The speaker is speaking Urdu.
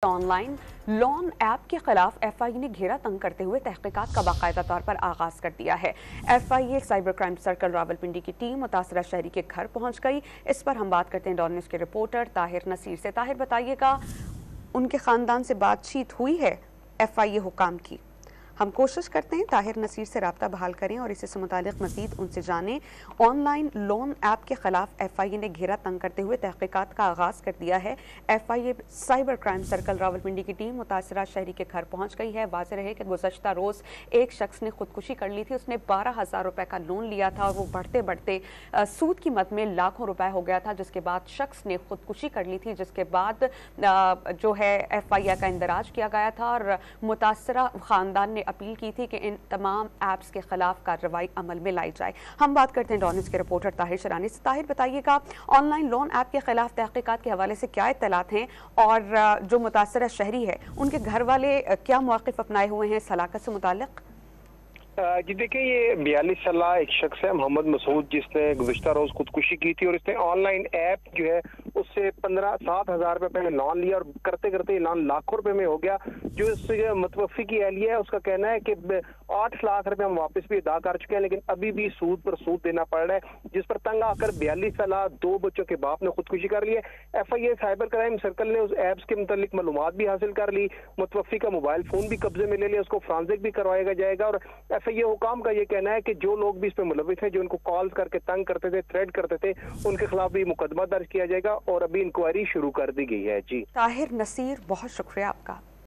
آن لائن لون ایپ کے خلاف ایف آئی اے نے گھیرا تنگ کرتے ہوئے تحقیقات کا باقاعدہ طور پر آغاز کر دیا ہے۔ F I A cyber crime circle Rawalpindi کی ٹیم متاثرہ شہری کے گھر پہنچ گئی۔ اس پر ہم بات کرتے ہیں ڈان نیوز کے رپورٹر طاہر نصیر سے۔ طاہر، بتائیے گا ان کے خاندان سے بات چیت ہوئی ہے ایف آئی اے حکام کی؟ ہم کوشش کرتے ہیں طاہر نصیر سے رابطہ بحال کریں اور اس سے متعلق مزید ان سے جانیں۔ آن لائن لون ایپ کے خلاف ایف آئی اے نے گھیرا تنگ کرتے ہوئے تحقیقات کا آغاز کر دیا ہے۔ F I A cyber crime circle Rawalpindi کی ٹیم متاثرہ شہری کے گھر پہنچ گئی ہے۔ واضح رہے کہ گزشتہ روز ایک شخص نے خودکشی کر لی تھی۔ اس نے 12,000 روپے کا لون لیا تھا اور وہ بڑھتے بڑھتے سود کی مد میں لاکھوں روپے ہو گیا تھا، جس کے بعد شخص نے خودکشی کر لی تھی، جس کے بعد جو ہے ایف آئی اے کا اندراج کیا گیا تھا اور متاثرہ خاندان نے اپیل کی تھی کہ ان تمام ایپس کے خلاف کارروائی عمل میں لائی جائے۔ ہم بات کرتے ہیں ڈان نیوز کے رپورٹر طاہر شرانی سے۔ طاہر، بتائیے گا آن لائن لون ایپ کے خلاف تحقیقات کے حوالے سے کیا اطلاعات ہیں اور جو متاثرہ شہری ہے ان کے گھر والے کیا موقف اپنائے ہوئے ہیں اس ہلاکت سے متعلق؟ جی دیکھیں، یہ 42 سالہ ایک شخص ہے محمد مسعود، جس نے گزشتہ روز خودکشی کی تھی اور اس نے آن لائن ایپ جو ہے اس سے 7,000 روپے پہلے لون لیا اور کرتے کرتے یہ لون لاکھوں روپے میں ہو گیا۔ جو اس متوفی کی اہلیہ ہے اس کا کہنا ہے کہ 8 لاکھ روپے ہم واپس بھی ادا کر چکے ہیں، لیکن ابھی بھی سود پر سود دینا پڑ رہا ہے، جس پر تنگ آ کر 42 سالہ 2 بچوں کے باپ نے خودکشی کر لی ہے۔ F I A cyber crime circle نے اس ایپس کے متعلق معلومات بھی حاصل کر لی، متوفی کا موبائل فون بھی قبضے میں لے لیا، اس کو فرانزک بھی کروایا جائے گا۔ اور ایف آئی اے حکام کا یہ کہنا ہے کہ جو لوگ بھی اس پہ ملوث ہیں، جو ان کو کال کر کے تنگ کرتے تھے، تھریٹ کرتے تھے، ان کے خلاف بھی مقدمہ درج کیا جائے گا اور ابھی انکوائری شروع کر دی گئی ہے۔ جی طاہر نصیر، بہت شکریہ آپ کا۔